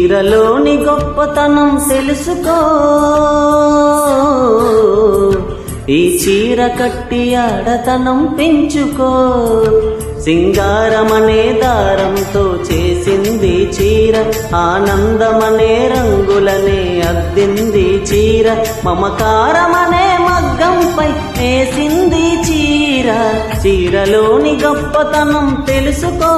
చీరలోని గొప్పతనం తెలుసుకో, ఈ చీర కట్టి ఆడతనం పెంచుకో. సింగారమనే దారంతో చేసింది చీర, ఆనందమనే రంగులనే అద్దింది చీర, మమకారమనే మగ్గంపై వేసింది చీర. చీరలోని గొప్పతనం తెలుసుకో,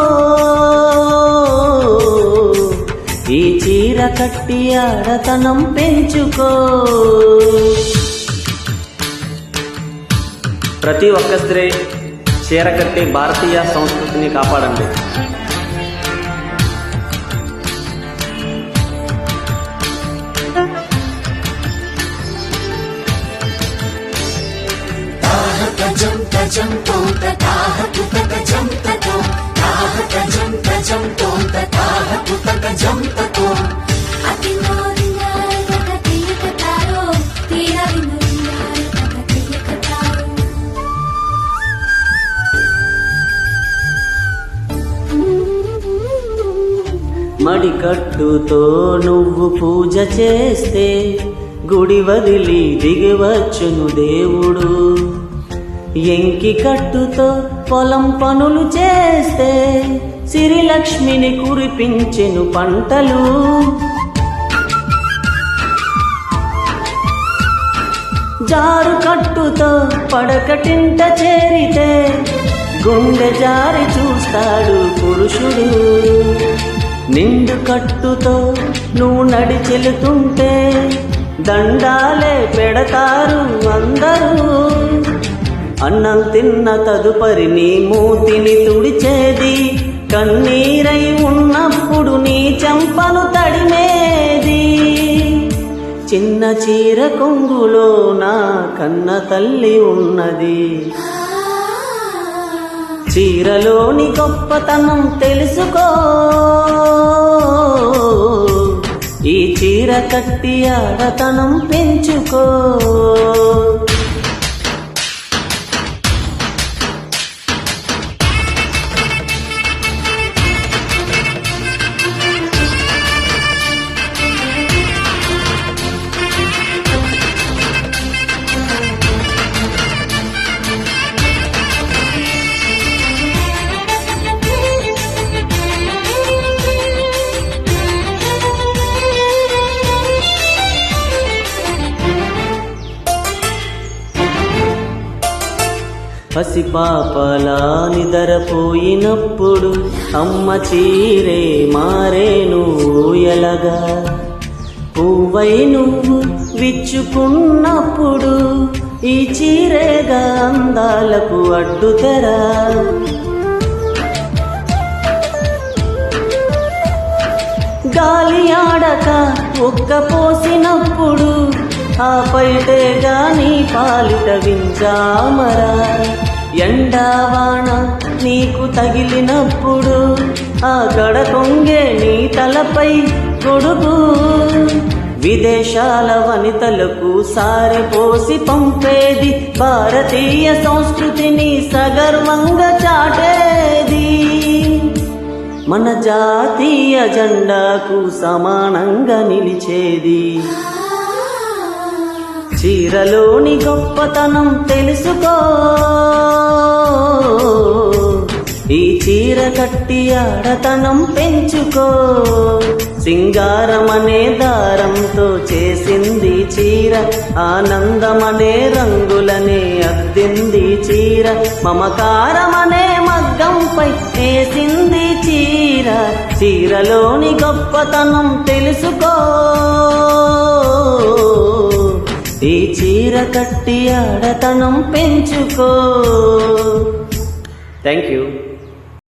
ఈ చీర కట్టి ఆడతనం పెంచుకో. ప్రతి ఒక్క స్త్రీ చీర కట్టి భారతీయ సంస్కృతిని కాపాడండి. మడికట్టుతో నువ్వు పూజ చేస్తే గుడి వదిలి దిగివచ్చును దేవుడు. ఎంకి కట్టుతో పొలం పనులు చేస్తే సిరిలక్ష్మిని కురిపించెను పంటలు. జారు కట్టుతో పడకటింట చేరితే గుండె జారి చూస్తాడు పురుషుడు. నిండు కట్టుతో నువ్వు నడిచెలుతుంటే దండాలే పెడతారు అందరూ. అన్నం తిన్న తదుపరి నీ మూతిని తుడిచేది, కన్నీరై ఉన్నప్పుడు నీ చెంపను తడిమేది. చిన్న చీర కొంగులో నా కన్న తల్లి ఉన్నది. చీరలోని గొప్పతనం తెలుసుకో, ఈ చీర కట్టి ఆడతనం పెంచుకో. పసిపాపలా నిదరపోయినప్పుడు అమ్మ చీరే మారేను ఊయలగా. పువ్వై నువ్వు విచ్చుకున్నప్పుడు ఈ చీరేగా అందాలకు అడ్డుతెరా. గాలి ఆడక ఒక్క పోసినప్పుడు ఆ పైటేగా నీ పాలిట వింజామరా. ఎండావాన నీకు తగిలినప్పుడు ఆ గడ కొంగే నీ తలపై గొడుగు. విదేశాల వనితలకు సారెపోసి పంపేది భారతీయ సంస్కృతిని సగర్వంగా చాటేది. మన జాతీయ జెండాకు సమానంగా నిలిచేది. చీరలోని గొప్పతనం తెలుసుకో, ఈ చీర కట్టి ఆడతనం పెంచుకో. సింగారమనే దారంతో చేసింది చీర, ఆనందమనే రంగులనే అద్దింది చీర, మమకారమనే మగ్గంపై వేసింది చీర. చీరలోని గొప్పతనం తెలుసుకో, ఈ చీర కట్టి ఆడతనం పెంచుకో. Thank you.